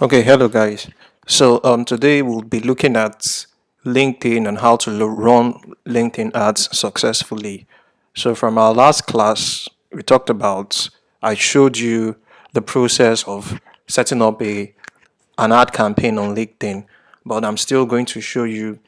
Okay, hello guys. Today we'll be looking at LinkedIn and how to run LinkedIn ads successfully. So from our last class, we talked about I showed you the process of setting up a an ad campaign on LinkedIn, but I'm still going to show you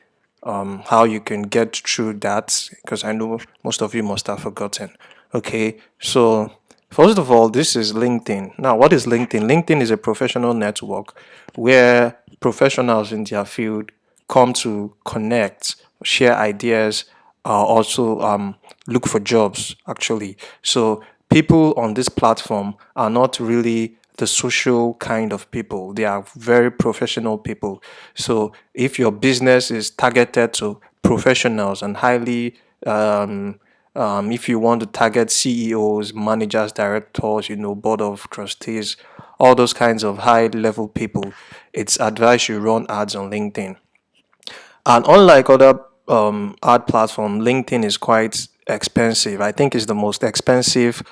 how you can get through that because I know most of you must have forgotten. Okay, so first of all, this is LinkedIn. Now, what is LinkedIn? LinkedIn is a professional network where professionals in their field come to connect, share ideas, also look for jobs actually. So people on this platform are not really the social kind of people. They are very professional people. So if your business is targeted to professionals and highly if you want to target CEOs, managers, directors, board of trustees, all those kinds of high level people, it's advised you run ads on LinkedIn. And unlike other ad platform, LinkedIn is quite expensive. I think it's the most expensive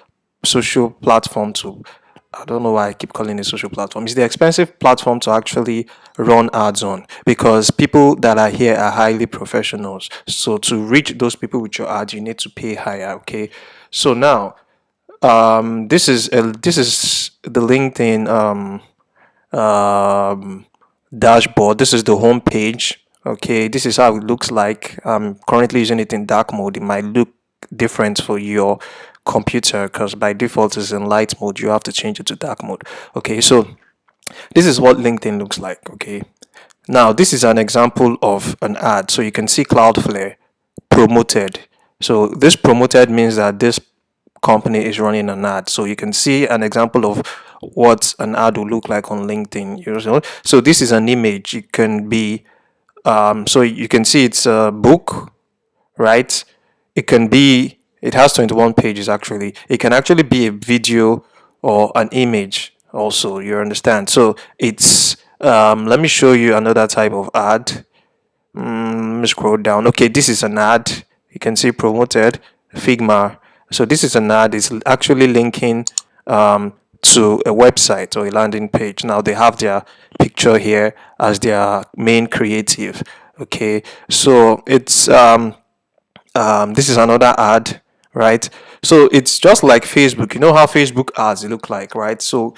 social platform to. I don't know why I keep calling it social platform. It's the expensive platform to actually run ads on because people that are here are highly professionals. So to reach those people with your ads, you need to pay higher. Okay. So now, this is the LinkedIn dashboard. This is the home page. Okay, this is how it looks like. I'm currently using it in dark mode. It might look different for your computer because by default it's in light mode. You have to change it to dark mode. Okay, so this is what LinkedIn looks like. Okay, now this is an example of an ad. So you can see Cloudflare promoted. So this promoted means that this company is running an ad. So you can see an example of what an ad will look like on LinkedIn. So this is an image. It can be so you can see it's a book, right? It has 21 pages actually. It can actually be a video or an image also, you understand? So it's let me show you another type of ad. Let me scroll down. Okay, this is an ad. You can see promoted Figma. So this is an ad. It's actually linking to a website or a landing page. Now they have their picture here as their main creative. Okay, so it's this is another ad, right? So it's just like Facebook. You know how Facebook ads look like, right? So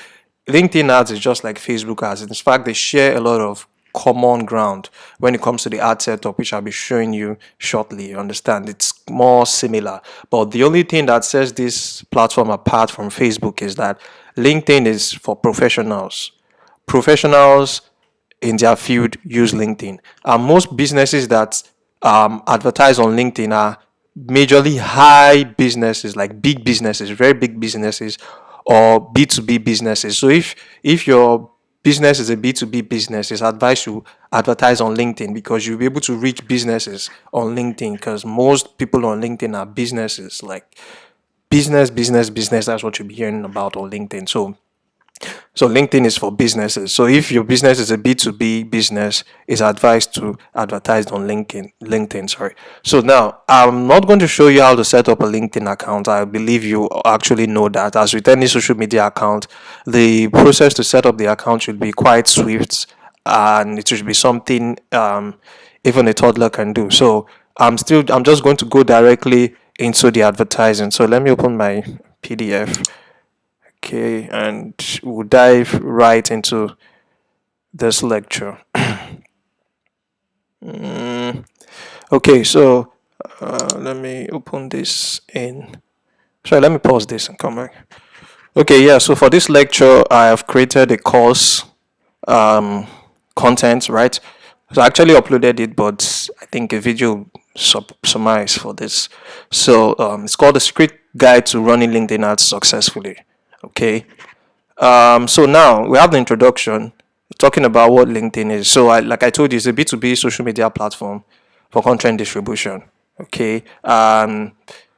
LinkedIn ads is just like Facebook ads. In fact, they share a lot of common ground when it comes to the ad setup, which I'll be showing you shortly. You understand? It's more similar. But the only thing that sets this platform apart from Facebook is that LinkedIn is for professionals. Professionals in their field use LinkedIn. And most businesses that advertise on LinkedIn are majorly high businesses, like big businesses, very big businesses, or B2B businesses. So if your business is a B2B business, it's advised to advertise on LinkedIn because you'll be able to reach businesses on LinkedIn because most people on LinkedIn are businesses, like business. That's what you'll be hearing about on LinkedIn. So LinkedIn is for businesses. So if your business is a B2B business, it's advised to advertise on LinkedIn, sorry. So now I'm not going to show you how to set up a LinkedIn account. I believe you actually know that. As with any social media account, the process to set up the account should be quite swift and it should be something even a toddler can do. So I'm just going to go directly into the advertising. So let me open my PDF. Okay, and we'll dive right into this lecture. Okay, so let me open this in. Sorry, let me pause this and come back. Okay, yeah, so for this lecture, I have created a course content, right? So I actually uploaded it, but I think a video summarized for this. So it's called the Script Guide to Running LinkedIn Ads Successfully. Okay, so now we have the introduction talking about what LinkedIn is. So, like I told you, it's a B2B social media platform for content distribution. Okay.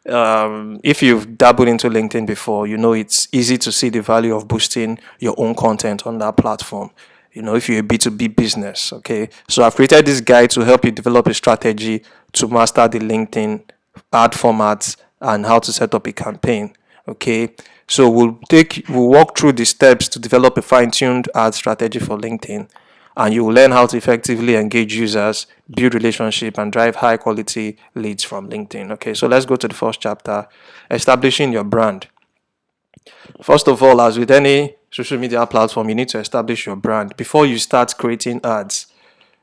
If you've dabbled into LinkedIn before, you know it's easy to see the value of boosting your own content on that platform. If you're a B2B business. Okay. So, I've created this guide to help you develop a strategy to master the LinkedIn ad formats and how to set up a campaign. Okay, so we'll walk through the steps to develop a fine-tuned ad strategy for LinkedIn, and you will learn how to effectively engage users, build relationship, and drive high quality leads from LinkedIn. Okay, so let's go to the first chapter, establishing your brand. First of all, as with any social media platform, you need to establish your brand before you start creating ads.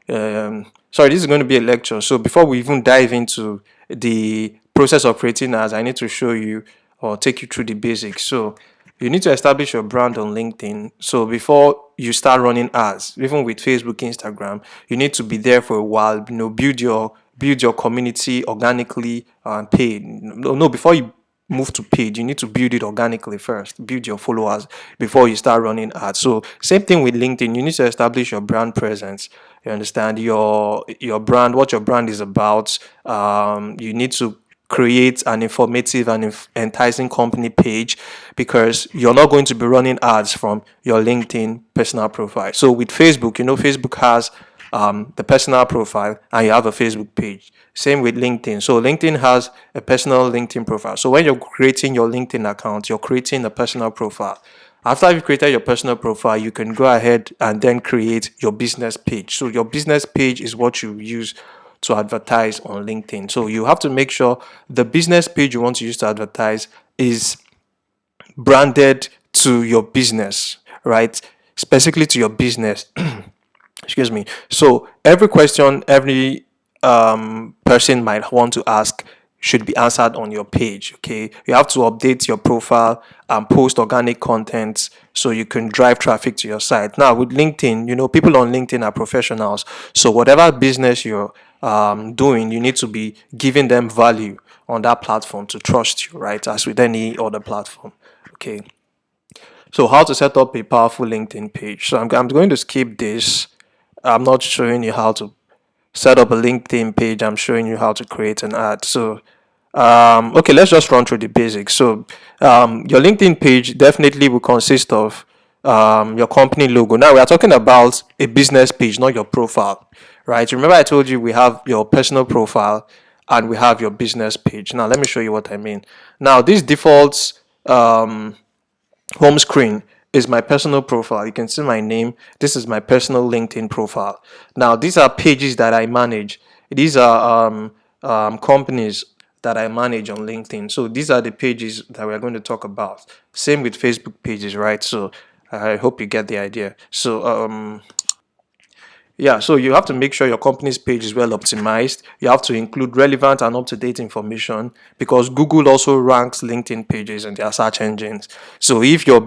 Sorry, this is going to be a lecture. So before we even dive into the process of creating ads, I need to show you or take you through the basics. So you need to establish your brand on LinkedIn. So before you start running ads, even with Facebook, Instagram, you need to be there for a while. Build your community organically and paid. No, before you move to paid, you need to build it organically first. Build your followers before you start running ads. So same thing with LinkedIn. You need to establish your brand presence. You understand your brand, what your brand is about. You need to create an informative and enticing company page, because you're not going to be running ads from your LinkedIn personal profile. So with Facebook, Facebook has the personal profile, and you have a Facebook page. Same with LinkedIn. So LinkedIn has a personal LinkedIn profile. So when you're creating your LinkedIn account, you're creating a personal profile. After you've created your personal profile, you can go ahead and then create your business page. So your business page is what you use to advertise on LinkedIn. So you have to make sure the business page you want to use to advertise is branded to your business, right? Specifically to your business. Excuse me. So every question every person might want to ask should be answered on your page. Okay, you have to update your profile and post organic content so you can drive traffic to your site. Now with LinkedIn, people on LinkedIn are professionals, so whatever business you're doing, you need to be giving them value on that platform to trust you, right? As with any other platform. Okay, so how to set up a powerful LinkedIn page. So I'm going to skip this. I'm not showing you how to set up a LinkedIn page. I'm showing you how to create an ad. So okay, let's just run through the basics. So your LinkedIn page definitely will consist of your company logo. Now we are talking about a business page, not your profile, right? Remember I told you we have your personal profile and we have your business page. Now let me show you what I mean. Now this default home screen is my personal profile. You can see my name. This is my personal LinkedIn profile. Now these are pages that I manage. These are companies that I manage on LinkedIn. So these are the pages that we're going to talk about. Same with Facebook pages, right? So I hope you get the idea. So yeah, so you have to make sure your company's page is well optimized. You have to include relevant and up-to-date information, because Google also ranks LinkedIn pages in their search engines. So if you have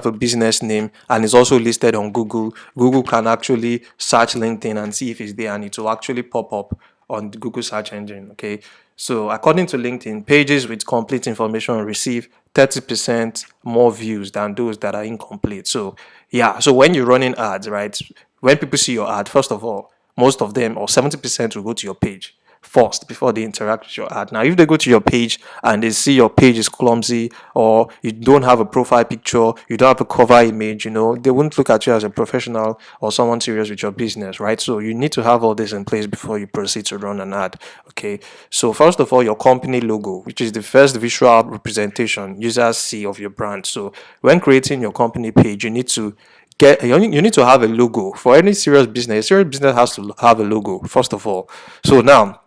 a business name and it's also listed on Google, Google can actually search LinkedIn and see if it's there, and it will actually pop up on the Google search engine. Okay. So according to LinkedIn, pages with complete information receive 30% more views than those that are incomplete. So yeah, so when you're running ads, right? When people see your ad, first of all, most of them, or 70%, will go to your page first before they interact with your ad. Now, if they go to your page and they see your page is clumsy, or you don't have a profile picture, you don't have a cover image, they won't look at you as a professional or someone serious with your business, right? So you need to have all this in place before you proceed to run an ad. Okay. So first of all, your company logo, which is the first visual representation users see of your brand. So when creating your company page, you need to have a logo. For any serious business has to have a logo first of all. So now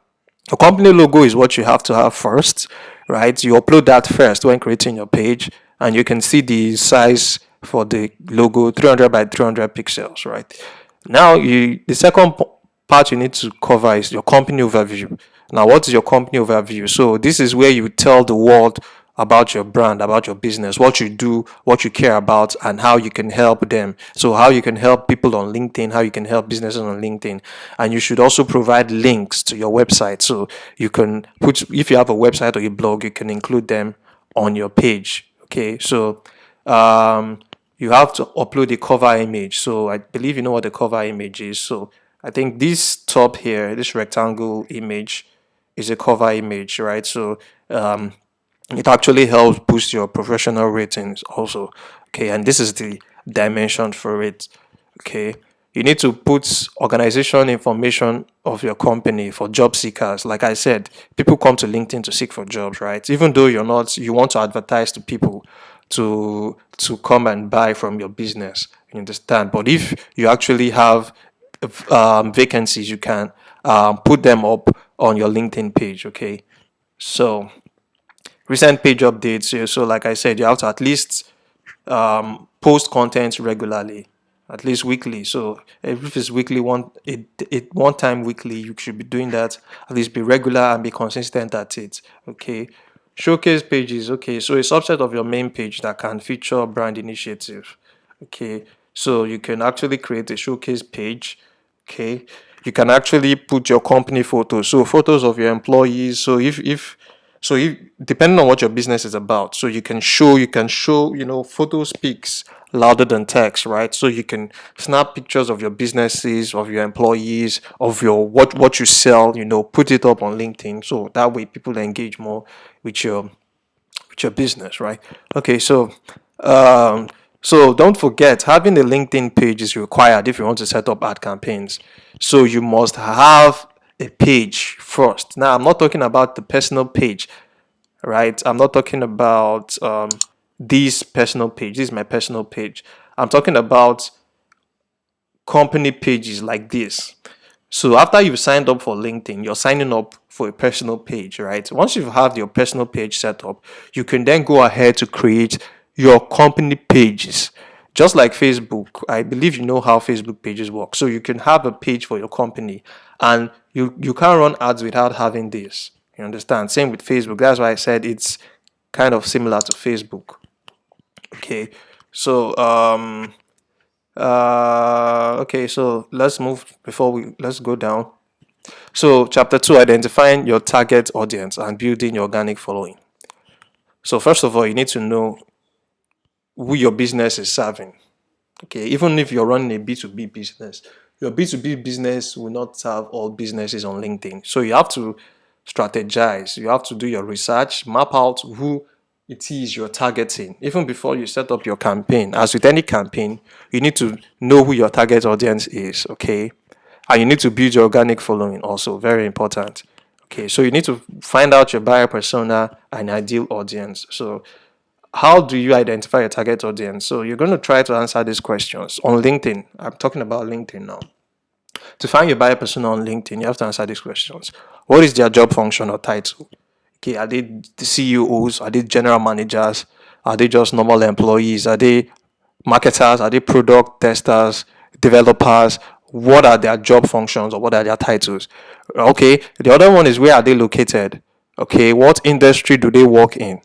a company logo is what you have to have first, right? You upload that first when creating your page, and you can see the size for the logo, 300 by 300 pixels, right? Now the second part you need to cover is your company overview. Now what is your company overview? So this is where you tell the world about your brand, about your business, what you do, what you care about, and how you can help them. So how you can help people on LinkedIn, how you can help businesses on LinkedIn. And you should also provide links to your website. So you can if you have a website or a blog, you can include them on your page. Okay. So you have to upload a cover image. So I believe you know what the cover image is. So I think this top here, this rectangle image, is a cover image, right? So it actually helps boost your professional ratings also. Okay, and this is the dimension for it. Okay, You need to put organization information of your company for job seekers. Like I said, people come to LinkedIn to seek for jobs, right? Even though you want to advertise to people to come and buy from your business. You understand? But if you actually have vacancies, you can put them up on your LinkedIn page. Okay, so recent page updates. So like I said, you have to at least post content regularly, at least weekly. So if it's weekly, one time weekly, you should be doing that. At least be regular and be consistent at it. Okay. Showcase pages. Okay, so a subset of your main page that can feature brand initiative. Okay, so you can actually create a showcase page. Okay, you can actually put your company photos, so photos of your employees. So if depending on what your business is about, so you can show photo speaks louder than text, right? So you can snap pictures of your businesses, of your employees, of your what you sell, put it up on LinkedIn, so that way people engage more with your business, right? Okay, so don't forget, having a LinkedIn page is required if you want to set up ad campaigns. So you must have a page first. Now, I'm not talking about the personal page, right? I'm not talking about this personal page. This is my personal page. I'm talking about company pages like this. So after you've signed up for LinkedIn, you're signing up for a personal page, right? Once you have your personal page set up, you can then go ahead to create your company pages. Just like Facebook, I believe you know how Facebook pages work. So you can have a page for your company, and you can't run ads without having this. You understand? Same with Facebook. That's why I said it's kind of similar to Facebook. Okay. So okay, so let's go down. So chapter 2, identifying your target audience and building your organic following. So first of all, you need to know who your business is serving. Okay, even if you're running a B2B business, your B2B business will not serve all businesses on LinkedIn. So you have to strategize, you have to do your research, map out who it is you're targeting. Even before you set up your campaign, as with any campaign, you need to know who your target audience is, okay? And you need to build your organic following also, very important. Okay, so you need to find out your buyer persona and ideal audience. So how do you identify your target audience? So you're going to try to answer these questions on LinkedIn. I'm talking about LinkedIn now. To find your buyer persona on LinkedIn, you have to answer these questions. What is their job function or title? Okay, are they the CEOs? Are they general managers? Are they just normal employees? Are they marketers? Are they product testers, developers? What are their job functions or what are their titles? Okay, the other one is, where are they located? Okay, what industry do they work in?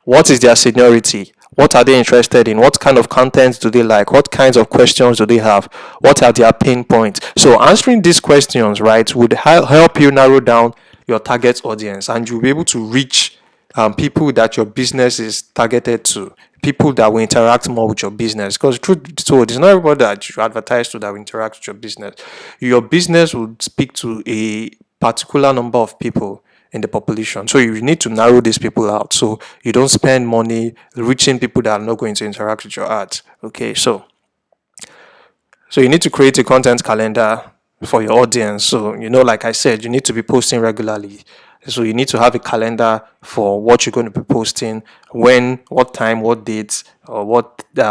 What is their seniority? What are they interested in? What kind of content do they like? What kinds of questions do they have? What are their pain points? So answering these questions, right, would help you narrow down your target audience, and you'll be able to reach people that your business is targeted to, people that will interact more with your business. Because truth be told, it's not everybody that you advertise to that will interact with your business. Your business will speak to a particular number of people in the population. So you need to narrow these people out, so you don't spend money reaching people that are not going to interact with your ads. Okay, so you need to create a content calendar for your audience. So like I said, you need to be posting regularly. So you need to have a calendar for what you're going to be posting, when, what time, what dates, or what day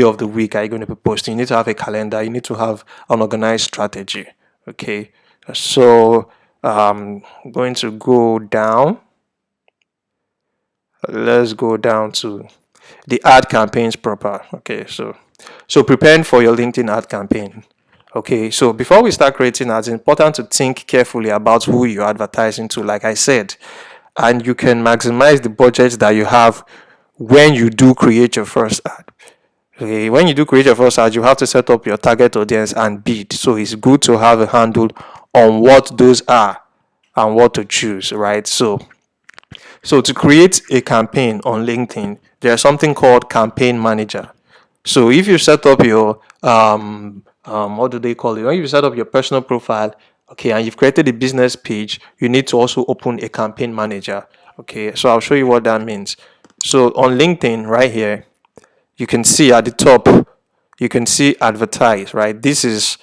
of the week are you going to be posting. You need to have a calendar. You need to have an organized strategy. Okay, so going to go down. Let's go down to the ad campaigns proper. Okay, so preparing for your LinkedIn ad campaign. Okay, so before we start creating ads, it's important to think carefully about who you're advertising to, like I said, and you can maximize the budget that you have when you do create your first ad. Okay, when you do create your first ad, you have to set up your target audience and bid. So it's good to have a handle on what those are and what to choose, right? So to create a campaign on LinkedIn, there's something called Campaign Manager. So if you set up your what do they call it? When you set up your personal profile, okay, and you've created a business page, you need to also open a Campaign Manager. Okay, so I'll show you what that means. So on LinkedIn, right here, you can see at the top, you can see advertise, right? This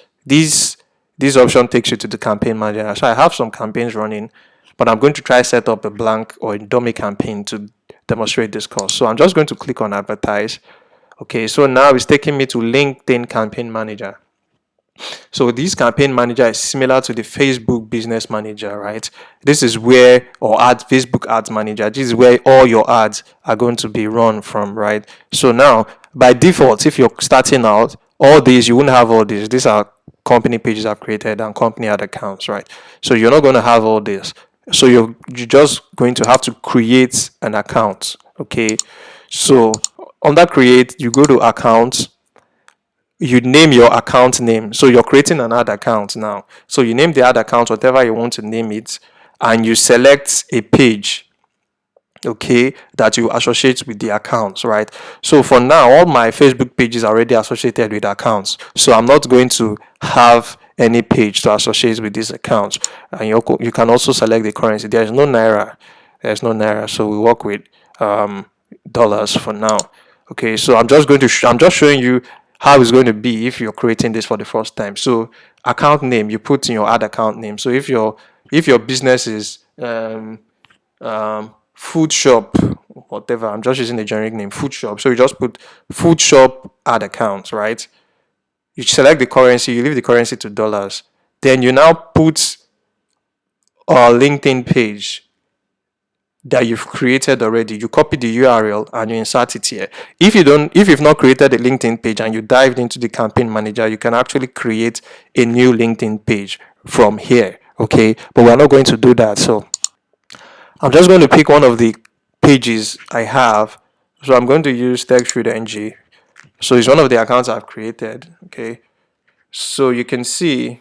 option takes you to the campaign manager. So I have some campaigns running, but I'm going to try set up a blank or a dummy campaign to demonstrate this course. So I'm just going to click on advertise. Okay, so now it's taking me to LinkedIn Campaign Manager. So this campaign manager is similar to the Facebook business manager, right? This is where, or Facebook ads manager, this is where all your ads are going to be run from, right? So now, by default, if you're starting out, all these, you wouldn't have all these. These are company pages I've created and company ad accounts, right? So you're not going to have all this. So you're just going to have to create an account, okay? So on that create, you go to accounts, you name your account name. So you're creating an ad account now. So you name the ad account, whatever you want to name it, and you select a page, okay, that you associate with the accounts, right? So for now, all my Facebook pages are already associated with accounts. So I'm not going to have any page to associate with these accounts. And you can also select the currency. There's no Naira. There's no Naira. So we work with dollars for now. Okay, so I'm just showing you how it's going to be if you're creating this for the first time. So account name, you put in your ad account name. So if your business is food shop, whatever, I'm just using a generic name, food shop. So you just put food shop ad account, right? You select the currency, you leave the currency to dollars. Then you now put a LinkedIn page that you've created already. You copy the URL and you insert it here. If you've not created a LinkedIn page and you dived into the campaign manager, you can actually create a new LinkedIn page from here. Okay, but we're not going to do that. So I'm just going to pick one of the pages I have. So I'm going to use TechStreet.ng. So it's one of the accounts I've created. Okay, so you can see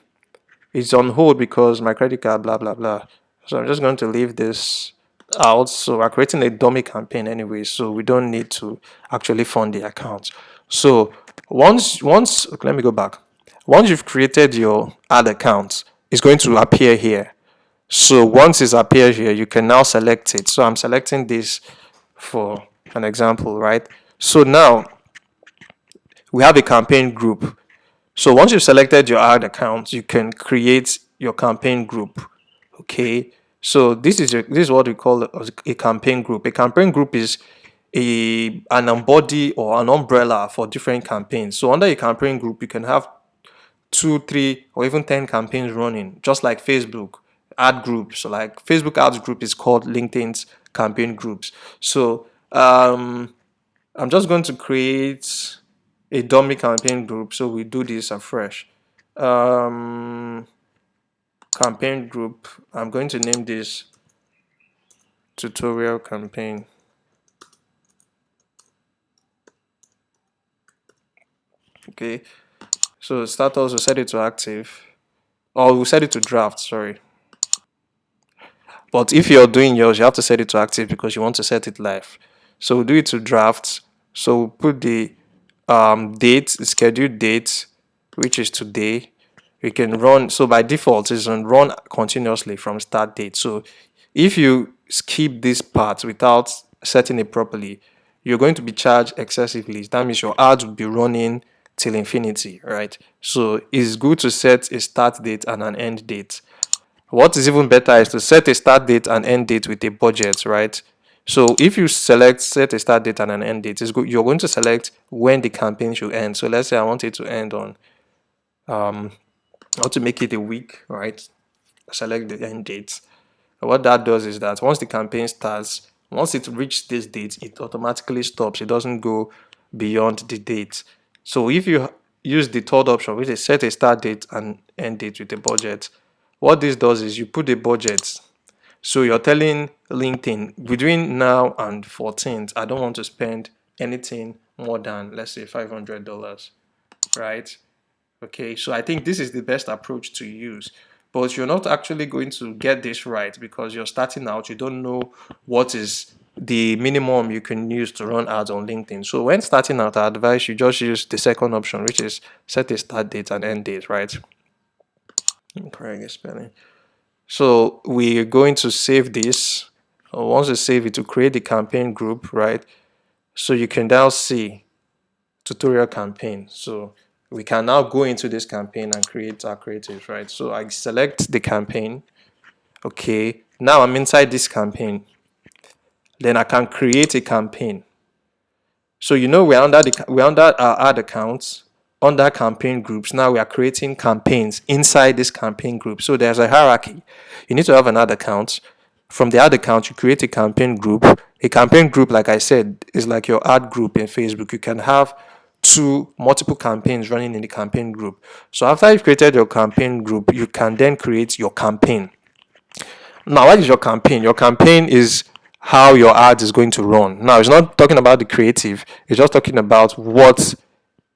it's on hold because my credit card, blah blah blah. So I'm just going to leave this out. So we're creating a dummy campaign anyway, so we don't need to actually fund the account. So once let me go back. Once you've created your ad account, it's going to appear here. So once it's appeared here, you can now select it. So I'm selecting this for an example, right? So now we have a campaign group. So once you've selected your ad account, you can create your campaign group. Okay. So this is what we call a campaign group. A campaign group is an body or an umbrella for different campaigns. So under a campaign group, you can have 2, 3, or even 10 campaigns running, just like Facebook ad groups. So like Facebook ads group is called LinkedIn's campaign groups. So I'm just going to create a dummy campaign group. So we do this afresh. Campaign group. I'm going to name this tutorial campaign. Okay. So status, we'll set it to active. Or we'll set it to draft, sorry. But if you're doing yours, you have to set it to active because you want to set it live. So we'll do it to draft. So we'll put the date, the scheduled date, which is today. We can run, so by default it's on run continuously from start date. So if you skip this part without setting it properly, you're going to be charged excessively. That means your ads will be running till infinity, right? So it's good to set a start date and an end date. What is even better is to set a start date and end date with a budget, right? So if you set a start date and an end date, it's good. You're going to select when the campaign should end. So let's say I want it to end on I want to make it a week, right? Select the end date. And what that does is that once the campaign starts, once it reaches this date, it automatically stops. It doesn't go beyond the date. So if you use the third option, which is set a start date and end date with a budget, what this does is you put a budget. So you're telling LinkedIn between now and 14th, I don't want to spend anything more than, let's say, $500, right? Okay, so I think this is the best approach to use, but you're not actually going to get this right because you're starting out. You don't know what is the minimum you can use to run ads on LinkedIn. So when starting out, I advise you just use the second option, which is set a start date and end date, right? Correct spelling. So we're going to save this. Once you save it, to create the campaign group, right? So you can now see tutorial campaign. So we can now go into this campaign and create our creatives, right? So I select the campaign. Okay, now I'm inside this campaign. Then I can create a campaign. So we're under our ad accounts, under campaign groups. Now we are creating campaigns inside this campaign group. So there's a hierarchy. You need to have an ad account. From the ad account, you create a campaign group. A campaign group, like I said, is like your ad group in Facebook. You can have multiple campaigns running in the campaign group. So after you've created your campaign group, you can then create your campaign. Now, what is your campaign? Your campaign is how your ad is going to run. Now, it's not talking about the creative, it's just talking about what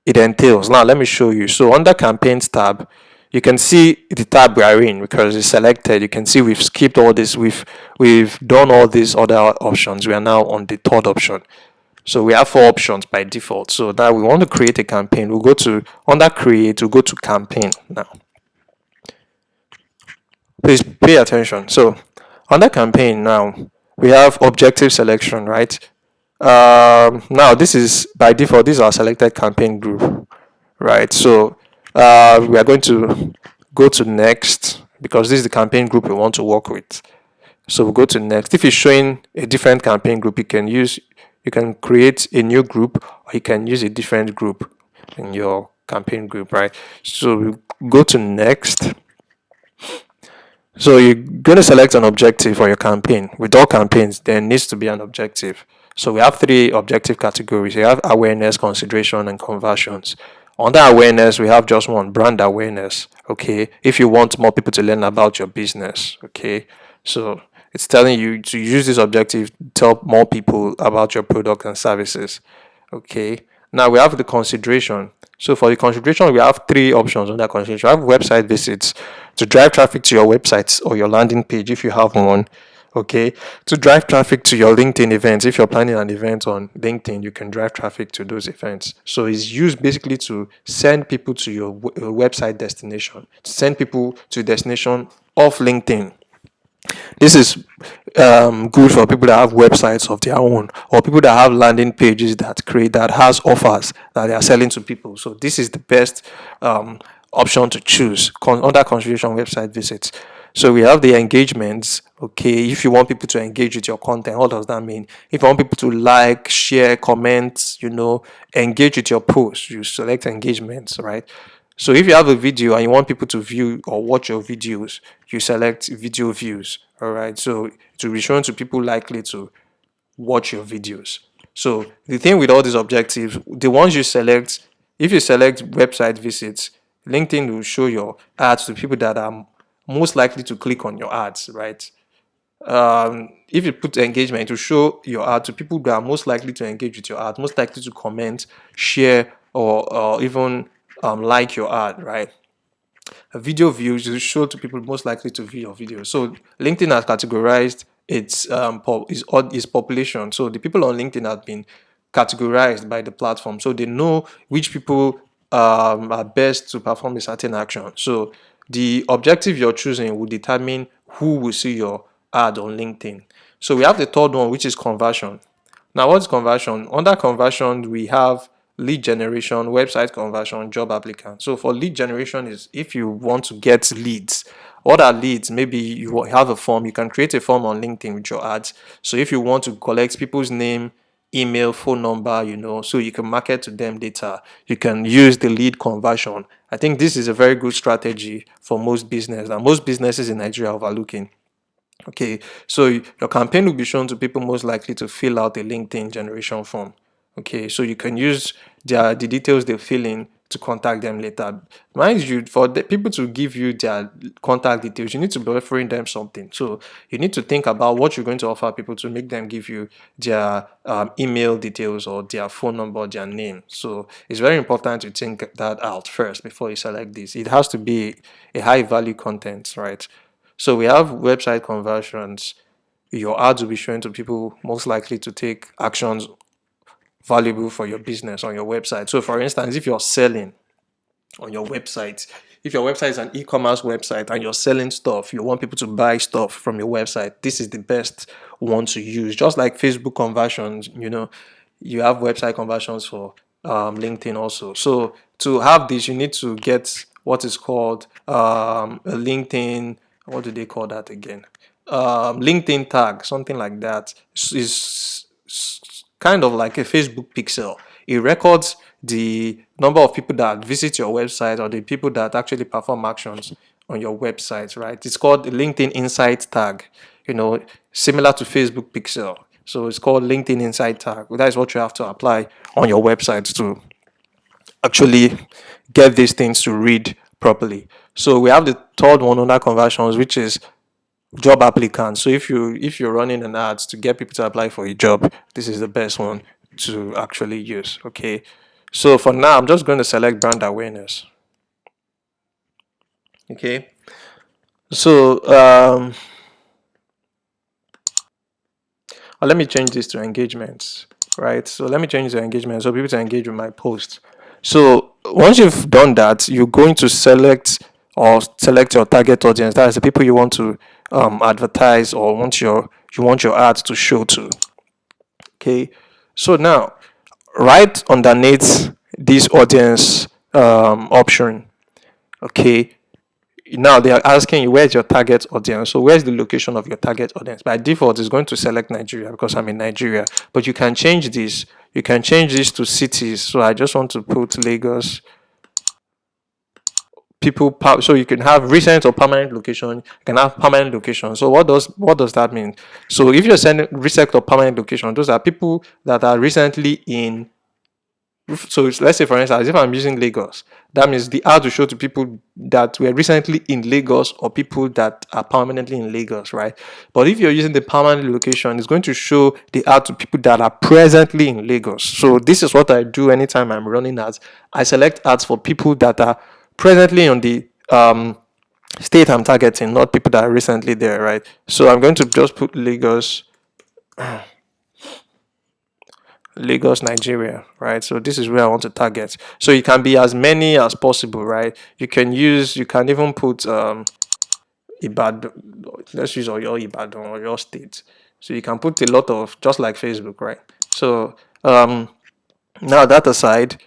it entails. Now, let me show you. So, under campaigns tab, you can see the tab we are in because it's selected. You can see we've skipped all this, we've done all these other options. We are now on the third option. So we have 4 options by default. So now we want to create a campaign. We'll go to under create, we'll go to campaign now. Please pay attention. So under campaign now, we have objective selection, right? Now this is by default, this is our selected campaign group, right? So we are going to go to next because this is the campaign group we want to work with. So we'll go to next. If you're showing a different campaign group, you can create a new group, or you can use a different group in your campaign group, right? So we go to next. So you're going to select an objective for your campaign. With all campaigns, there needs to be an objective. So we have 3 objective categories. You have awareness, consideration, and conversions. Under awareness, we have just one, brand awareness. Okay, if you want more people to learn about your business. Okay, so it's telling you to use this objective to tell more people about your product and services. Okay, now we have the consideration. So for the consideration, we have 3 options under consideration. We have website visits to drive traffic to your website or your landing page if you have one. Okay, to drive traffic to your LinkedIn events. If you're planning an event on LinkedIn, you can drive traffic to those events. So it's used basically to send people to your website destination, to send people to a destination off LinkedIn. This is good for people that have websites of their own, or people that have landing pages that has offers that they are selling to people. So this is the best option to choose under consideration website visits. So we have the engagements. Okay, if you want people to engage with your content, what does that mean? If you want people to like, share, comment, engage with your post, you select engagements, right? So if you have a video and you want people to view or watch your videos, you select video views. All right. So to be shown to people likely to watch your videos. So the thing with all these objectives, the ones you select, if you select website visits, LinkedIn will show your ads to people that are most likely to click on your ads, right? If you put engagement, it will show your ad to people that are most likely to engage with your ad, most likely to comment, share, or even like your ad, right? Video views will show to people most likely to view your video. So LinkedIn has categorized its population. So the people on LinkedIn have been categorized by the platform, so they know which people are best to perform a certain action. So the objective you're choosing will determine who will see your ad on LinkedIn. So we have the third one, which is conversion. Now, what's conversion? Under conversion, we have lead generation, website conversion, job applicant. So for lead generation is if you want to get leads. What are leads? Maybe you have a form. You can create a form on LinkedIn with your ads. So if you want to collect people's name, email, phone number, so you can market to them later, you can use the lead conversion. I think this is a very good strategy for most business, and most businesses in Nigeria are overlooking. Okay, so your campaign will be shown to people most likely to fill out a LinkedIn generation form. Okay, so you can use the details they fill in to contact them later. Mind you, for the people to give you their contact details, you need to be offering them something. So you need to think about what you're going to offer people to make them give you their email details or their phone number, their name. So it's very important to think that out first before you select this. It has to be a high value content, right? So we have website conversions. Your ads will be shown to people most likely to take actions valuable for your business on your website. So for instance, if you're selling on your website, if your website is an e-commerce website and you're selling stuff, you want people to buy stuff from your website, this is the best one to use. Just like Facebook conversions, you have website conversions for LinkedIn also. So to have this, you need to get what is called a LinkedIn. What do they call that again? LinkedIn tag, something like that. Is kind of like a Facebook pixel. It records the number of people that visit your website or the people that actually perform actions on your website, right? It's called the LinkedIn Insight tag, similar to Facebook pixel. So it's called LinkedIn Insight tag. That is what you have to apply on your website to actually get these things to read properly. So we have the third one under conversions, which is job applicants. So if you're running an ads to get people to apply for a job, this is the best one to actually use. Okay. So for now, I'm just going to select brand awareness. Okay. So let me change this to engagements, right? So let me change the engagement so people to engage with my post. So once you've done that, you're going to select your target audience. That is the people you want to advertise or you want your ads to show to. Okay. So now, right underneath this audience option, okay, now they are asking you where's your target audience. So where's the location of your target audience? By default, it's going to select Nigeria because I'm in Nigeria, but you can change this. You can change this to cities. So I just want to put Lagos. So you can have recent or permanent location. You can have permanent location. So what does that mean? So if you're sending recent or permanent location, those are people that are recently in. So let's say, for instance, if I'm using Lagos, that means the ad will show to people that were recently in Lagos or people that are permanently in Lagos, right? But if you're using the permanent location, it's going to show the ad to people that are presently in Lagos. So this is what I do anytime I'm running ads. I select ads for people that are presently on the state I'm targeting, not people that are recently there, right? So I'm going to just put Lagos. Lagos, Nigeria, right? So this is where I want to target. So it can be as many as possible, right? You can even put Ibadan. Let's use your Ibadan or your state. So you can put a lot of, just like Facebook, right? So now that aside,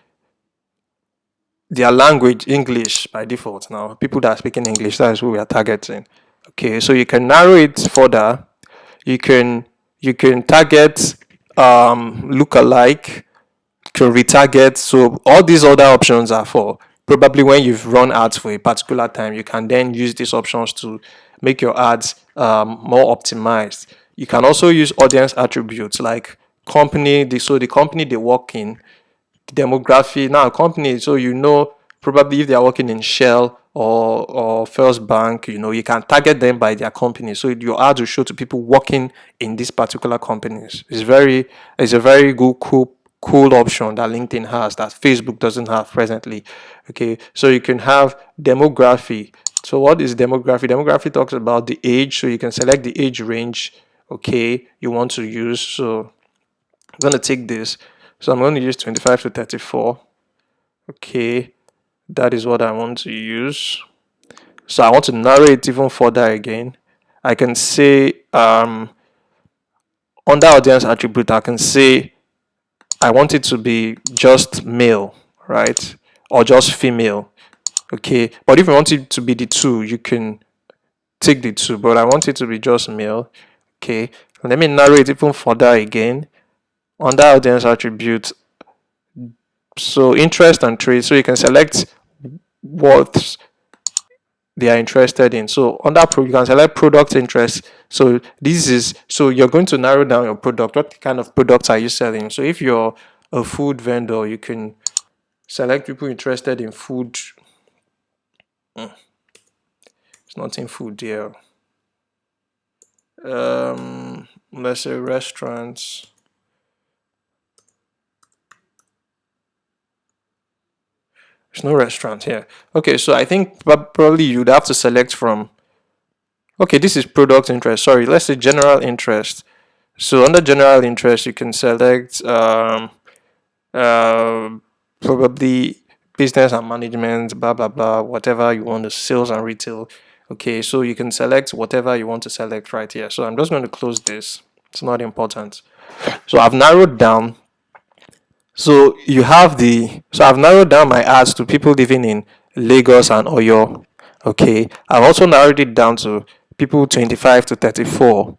their language, English by default. Now people that are speaking English, that is who we are targeting. Okay, so you can narrow it further. You can target lookalike, can retarget. So all these other options are for probably when you've run ads for a particular time. You can then use these options to make your ads more optimized. You can also use audience attributes like company. The company they work in, the demography. Now company, so probably if they are working in Shell or First Bank, you can target them by their company. So your ads will show to people working in these particular companies. It's a very good, cool option that LinkedIn has that Facebook doesn't have presently. Okay, so you can have demography. So what is demography? Demography talks about the age. So you can select the age range, okay, you want to use. So I'm going to take this. So I'm going to use 25 to 34. Okay, that is what I want to use. So I want to narrow it even further again. I can say under audience attribute, I can say I want it to be just male, right? Or just female. Okay, but if you want it to be the two, you can take the two, but I want it to be just male. Okay, let me narrow it even further again. Under audience attribute, so interest and trade, so you can select what they are interested in. So under you can select product interest. So you're going to narrow down your product. What kind of products are you selling? So if you're a food vendor, you can select people interested in food. It's not in food here. Let's say restaurants. There's no restaurant here. Okay, so I think probably you'd have to select from. Okay, this is product interest. Sorry, let's say general interest. So under general interest, you can select probably business and management, blah blah blah, whatever you want, the sales and retail. Okay, so you can select whatever you want to select right here. So I'm just going to close this. It's not important. So I've narrowed down. So you have so I've narrowed down my ads to people living in Lagos and Oyo. Okay. I've also narrowed it down to people 25 to 34.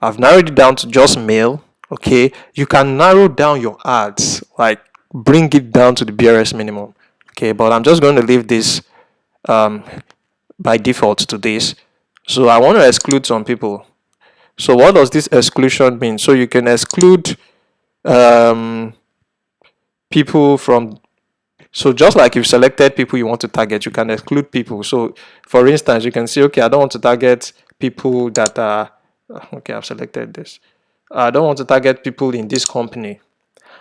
I've narrowed it down to just male. Okay. You can narrow down your ads, like bring it down to the BRS minimum. Okay. But I'm just going to leave this um, by default to this. So I want to exclude some people. So what does this exclusion mean? So you can exclude um, people from, so just like you've selected people you want to target, you can exclude people. So for instance, you can say, okay, I don't want to target people that are, okay, I've selected this. I don't want to target people in this company.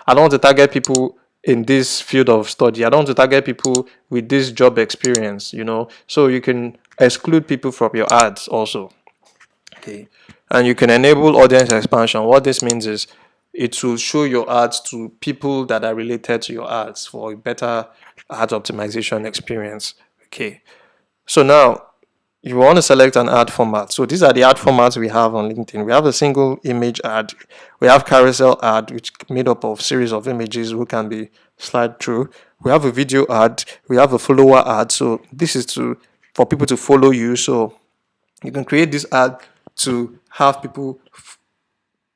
I don't want to target people in this field of study. I don't want to target people with this job experience, So you can exclude people from your ads also. Okay. And you can enable audience expansion. What this means is it will show your ads to people that are related to your ads for a better ad optimization experience. Okay. So now you want to select an ad format. So these are the ad formats we have on LinkedIn. We have a single image ad. We have carousel ad, which made up of series of images who can be slide through. We have a video ad. We have a follower ad. So this is for people to follow you. So you can create this ad to have people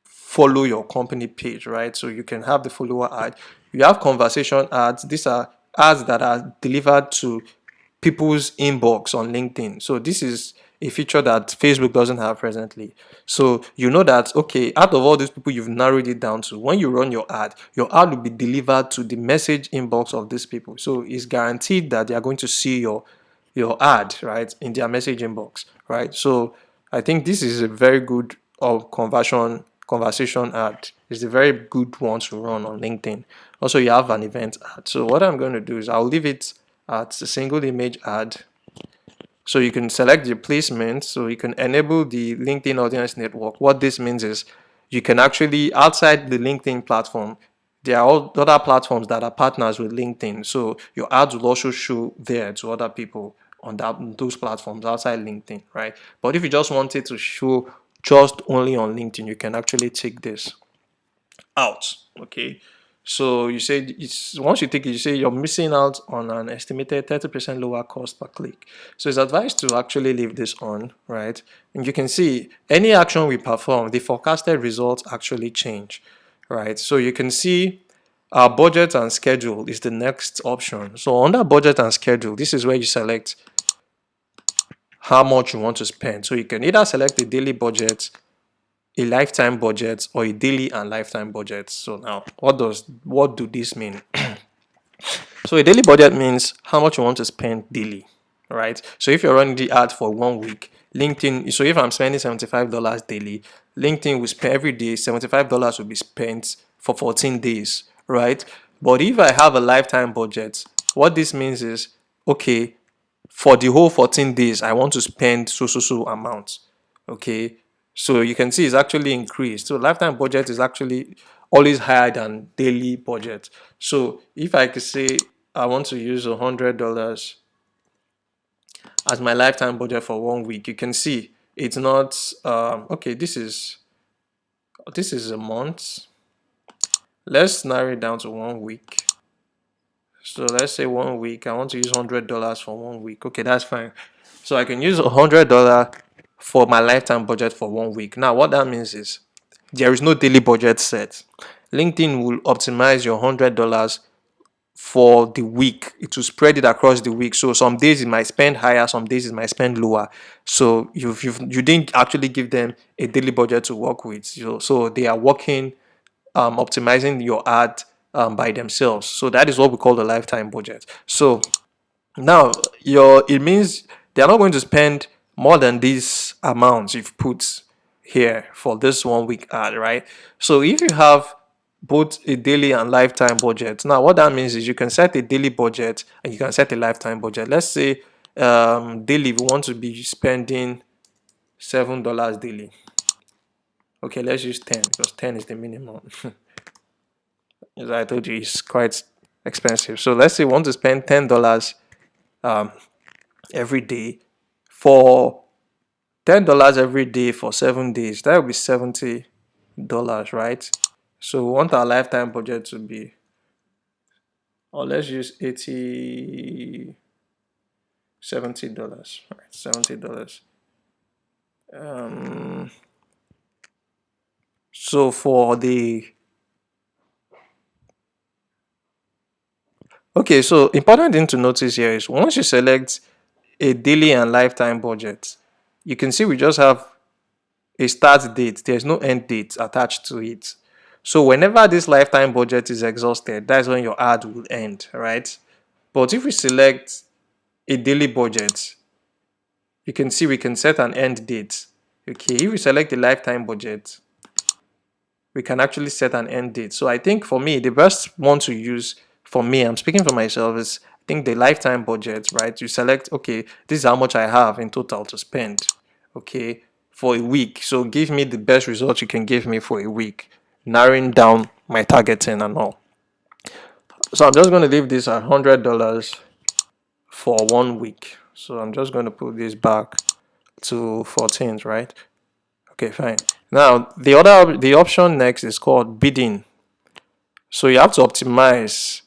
follow your company page, right? So you can have the follower ad. You have conversation ads. These are ads that are delivered to people's inbox on LinkedIn. So this is a feature that Facebook doesn't have presently. So you know that, okay, out of all these people you've narrowed it down to, when you run your ad will be delivered to the message inbox of these people. So it's guaranteed that they are going to see your ad, right, in their message inbox, right? So I think this is a very good conversation ad. It's a very good one to run on LinkedIn. Also, you have an event ad. So what I'm going to do is I'll leave it at a single image ad. So you can select the placement. So you can enable the LinkedIn Audience Network. What this means is you can actually, outside the LinkedIn platform, there are other platforms that are partners with LinkedIn. So your ads will also show there to other people on those platforms outside LinkedIn, right? But if you just wanted to show just only on LinkedIn, you can actually take this out. Okay. So you say once you take it, you say you're missing out on an estimated 30% lower cost per click. So it's advised to actually leave this on, right? And you can see any action we perform, the forecasted results actually change, right? So you can see our budget and schedule is the next option. So under budget and schedule, this is where you select how much you want to spend. So you can either select a daily budget, a lifetime budget, or a daily and lifetime budget. So now what do this mean? So a daily budget means how much you want to spend daily, right? So if you're running the ad for 1 week, LinkedIn, so if I'm spending $75 daily, LinkedIn will spend every day, $75 will be spent for 14 days, right? But if I have a lifetime budget, what this means is, okay, for the whole 14 days, I want to spend so amount. Okay. So you can see it's actually increased. So lifetime budget is actually always higher than daily budget. So if I could say I want to use $100 as my lifetime budget for 1 week, you can see it's not okay. This is a month. Let's narrow it down to 1 week. So let's say 1 week. I want to use $100 for 1 week. Okay, that's fine. So I can use $100 for my lifetime budget for 1 week. Now, what that means is there is no daily budget set. LinkedIn will optimize your $100 for the week. It will spread it across the week. So some days it might spend higher, some days it might spend lower. So you didn't actually give them a daily budget to work with. So they are working optimizing your ad by themselves. So that is what we call the lifetime budget. So now it means they're not going to spend more than these amounts you've put here for this 1 week ad, right? So if you have both a daily and lifetime budget, now what that means is you can set a daily budget and you can set a lifetime budget. Let's say daily we want to be spending $7 daily. Okay, let's use 10 because 10 is the minimum. As I told you, it's quite expensive. So let's say we want to spend $10 every day for $10 every day for 7 days. That would be $70, right? So we want our lifetime budget to be or let's use 80, $70. All right, $70. So for the okay, so important thing to notice here is once you select a daily and lifetime budget, you can see we just have a start date. There's no end date attached to it. So whenever this lifetime budget is exhausted, that's when your ad will end, right? But if we select a daily budget, you can see we can set an end date. Okay, if we select the lifetime budget, we can actually set an end date. So I think for me, the best one to use for me, I'm speaking for myself, is I think the lifetime budget, right? You select, okay, this is how much I have in total to spend, okay, for a week. So give me the best result you can give me for a week, narrowing down my targeting and all. So I'm just going to leave this at $100 for 1 week. So I'm just going to put this back to 14th, right? Okay, fine. Now the option next is called bidding. So you have to optimize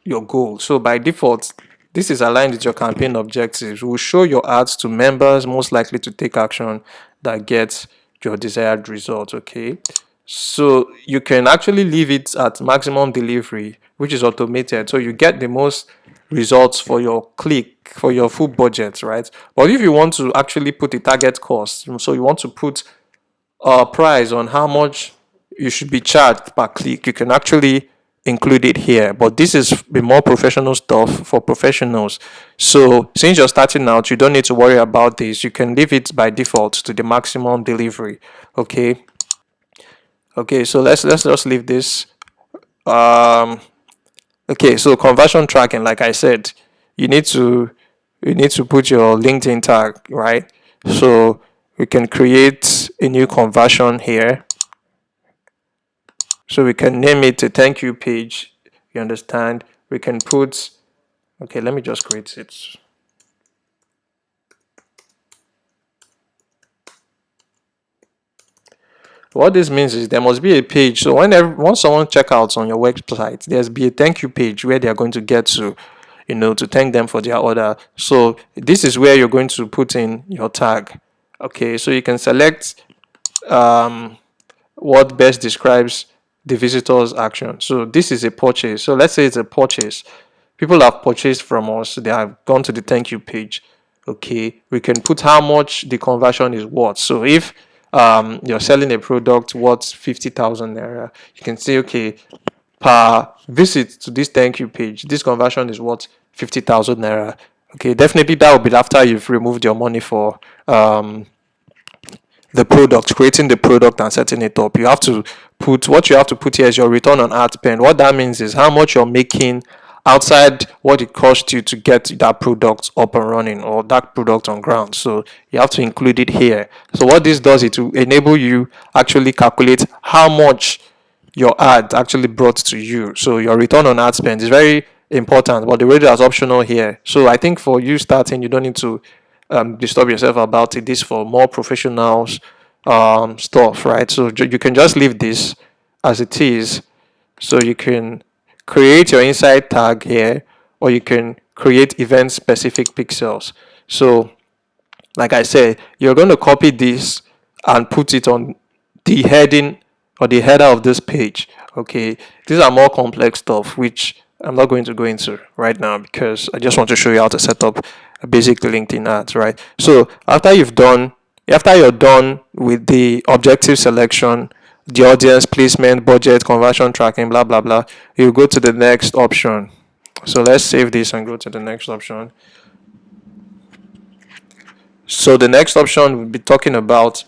your goal. So by default, this is aligned with your campaign objectives. We'll show your ads to members most likely to take action that gets your desired result. Okay. So you can actually leave it at maximum delivery, which is automated. So you get the most results for your click, for your full budget, right? But if you want to actually put a target cost, so you want to put a price on how much you should be charged per click, you can actually include it here. But this is the more professional stuff for professionals. So since you're starting out, you don't need to worry about this. You can leave it by default to the maximum delivery. Okay. Okay, so let's just leave this. Okay, so conversion tracking, like I said, you need to put your LinkedIn tag, right? So we can create a new conversion here. So we can name it a thank you page. You understand? We can put, okay, let me just create it. What this means is there must be a page. So once someone checks out on your website, there's be a thank you page where they are going to get to, to thank them for their order. So this is where you're going to put in your tag. Okay, so you can select what best describes the visitor's action. So this is a purchase. So let's say it's a purchase. People have purchased from us. They have gone to the thank you page. Okay, we can put how much the conversion is worth. So if you're selling a product worth 50,000 naira, you can say, okay, per visit to this thank you page, this conversion is worth 50,000 naira. Okay, definitely that will be after you've removed your money for the product, creating the product and setting it up. You have to put, what you have to put here is your return on ad spend. What that means is how much you're making outside what it cost you to get that product up and running or that product on ground. So you have to include it here. So what this does is to enable you actually calculate how much your ad actually brought to you. So your return on ad spend is very important, but the rate is optional here. So I think for you starting, you don't need to disturb yourself about it. This for more professionals stuff, right? So you can just leave this as it is. So you can create your inside tag here, or you can create event specific pixels. So like I said, you're going to copy this and put it on the heading or the header of this page. Okay, these are more complex stuff which I'm not going to go into right now because I just want to show you how to set up a basic LinkedIn ads, right? So after you're done with the objective selection, the audience placement, budget, conversion tracking, blah blah blah, you go to the next option. So let's save this and go to the next option. So the next option we'll be talking about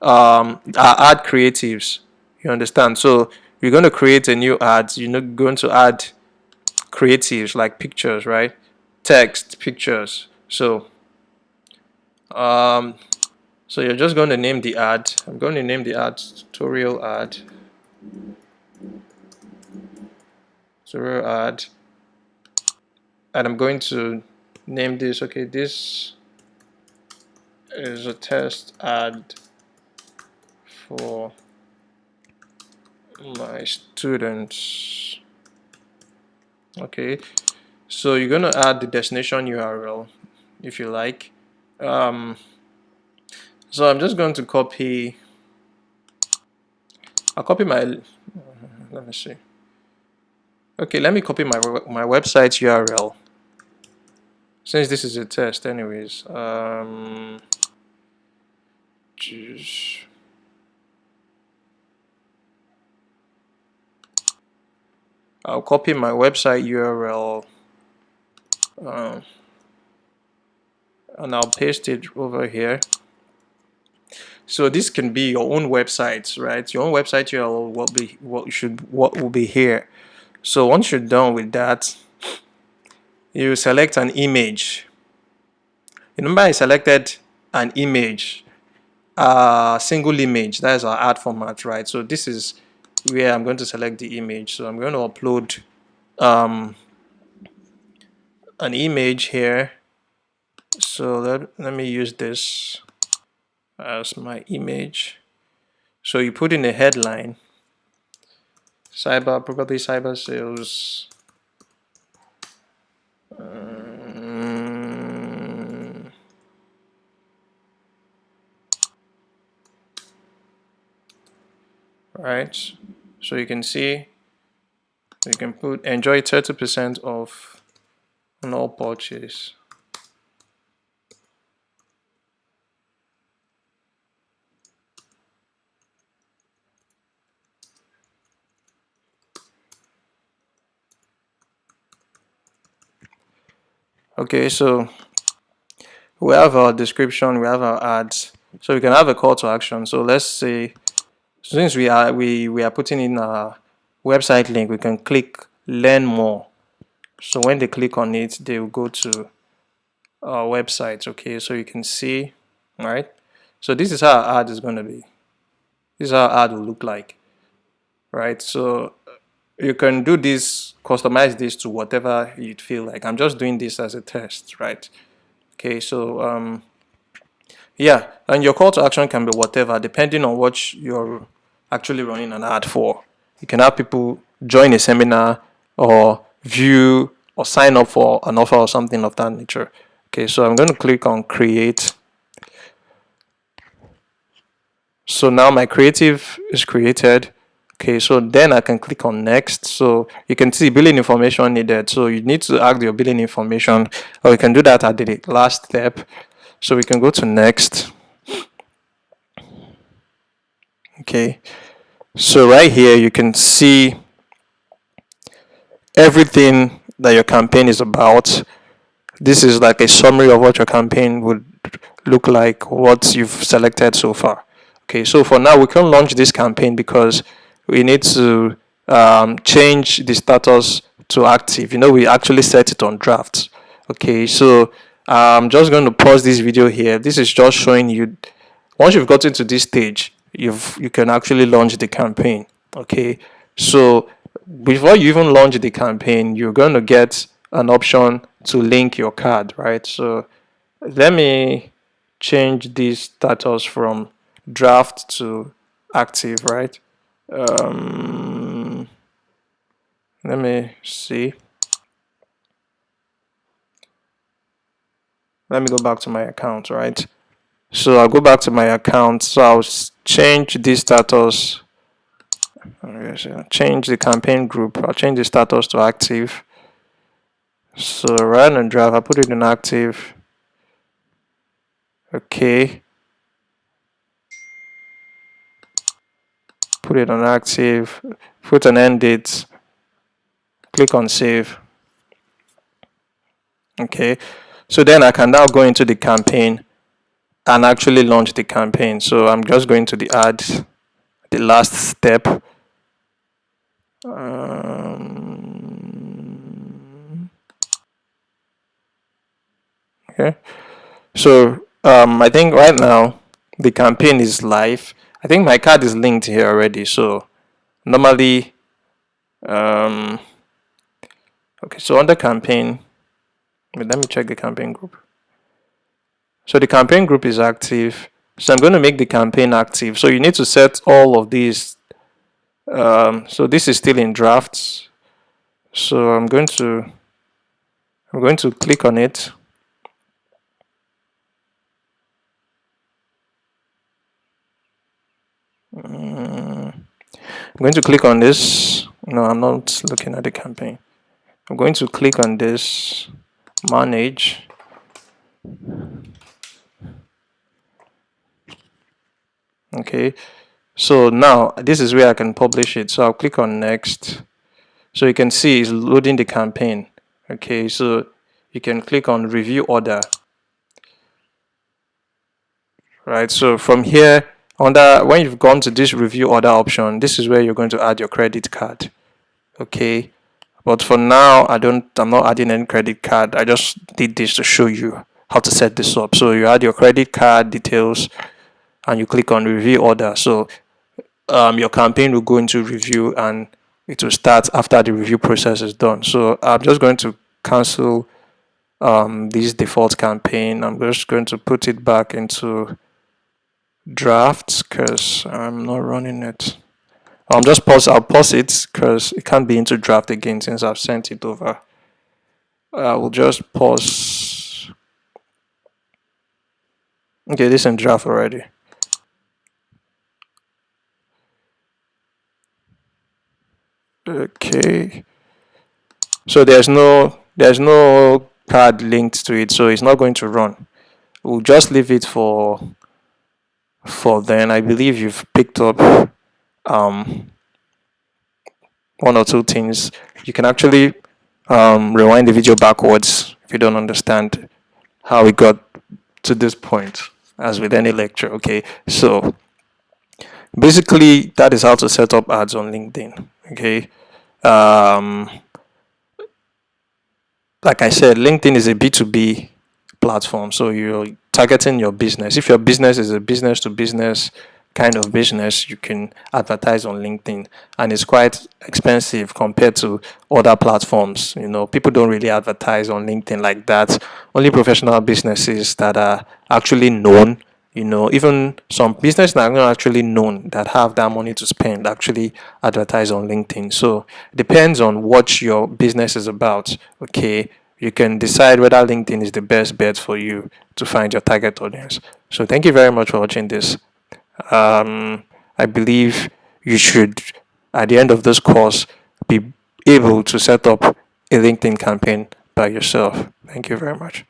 are ad creatives. You understand? So you're going to create a new ad. You're not going to add creatives like pictures, right? Text, pictures. Um, so you're just going to name the ad. I'm going to name the ad tutorial ad. Tutorial ad. And I'm going to name this. Okay, this is a test ad for my students. Okay, so you're going to add the destination URL if you like. So I'm just going to copy. I'll copy my. Let me see. Okay, let me copy my website URL. Since this is a test, anyways. I'll copy my website URL. And I'll paste it over here. So this can be your own website, right? Your own website URL what will be here. So once you're done with that, you select an image. Remember, I selected an image, a single image. That is our ad format, right? So this is where I'm going to select the image. So I'm going to upload an image here. So let me use this as my image. So you put in a headline, probably cyber sales. Right, so you can see you can put enjoy 30% off on all purchase. Okay, so we have our description, we have our ads, so we can have a call to action. So let's say, since we are putting in a website link, we can click learn more. So when they click on it, they will go to our website. Okay, so you can see, right? So this is how our ad is going to be. This is how our ad will look like, right? So you can do this, customize this to whatever you'd feel like. I'm just doing this as a test, right? Okay, so yeah, and your call to action can be whatever, depending on what you're actually running an ad for. You can have people join a seminar or view or sign up for an offer or something of that nature. Okay, so I'm going to click on create. So now my creative is created. Okay, so then I can click on next. So you can see billing information needed. So you need to add your billing information, or you can do that at the last step. So we can go to next. Okay, so right here you can see everything that your campaign is about. This is like a summary of what your campaign would look like, what you've selected so far. Okay, so for now we can launch this campaign because we need to change the status to active. You know, we actually set it on draft. Okay, so I'm just going to pause this video here. This is just showing you, once you've gotten to this stage, you can actually launch the campaign. Okay, so before you even launch the campaign, you're going to get an option to link your card, right? So let me change this status from draft to active, right? Let me see. Let me go back to my account, right? So I'll go back to my account. So I'll change this status. Change the campaign group. I'll change the status to active. So rather than draft, I put it in active. Okay. Put it on active. Put an end date. Click on save. Okay. So then I can now go into the campaign and actually launch the campaign. So I'm just going to the ads, the last step. Okay. So I think right now the campaign is live. I think my card is linked here already. So normally, okay. So under campaign, let me check the campaign group. So the campaign group is active. So I'm going to make the campaign active. So you need to set all of these. So this is still in drafts. So I'm going to click on it. I'm going to click on this. No, I'm not looking at the campaign. I'm going to click on this, manage. Okay, so now this is where I can publish it. So I'll click on next. So you can see it's loading the campaign. Okay, so you can click on review order. Right, so from here, when you've gone to this review order option, this is where you're going to add your credit card. Okay, but for now, I'm not adding any credit card. I just did this to show you how to set this up. So you add your credit card details and you click on review order. So your campaign will go into review and it will start after the review process is done. So I'm just going to cancel this default campaign. I'm just going to put it back into drafts because I'm not running it. I'll pause it because it can't be into draft again since I've sent it over. I will just pause. Okay, this is in draft already. Okay, so there's no card linked to it, so it's not going to run. We'll just leave it for then. I believe you've picked up one or two things. You can actually rewind the video backwards if you don't understand how we got to this point, as with any lecture. Okay, so basically that is how to set up ads on LinkedIn. Okay, like I said, LinkedIn is a B2B platform, so you're targeting your business. If your business is a business to business kind of business, you can advertise on LinkedIn, and it's quite expensive compared to other platforms. People don't really advertise on LinkedIn like that. Only professional businesses that are actually known, even some businesses that are not actually known that have that money to spend actually advertise on LinkedIn. So it depends on what your business is about. Okay, you can decide whether LinkedIn is the best bet for you to find your target audience. So thank you very much for watching this. I believe you should, at the end of this course, be able to set up a LinkedIn campaign by yourself. Thank you very much.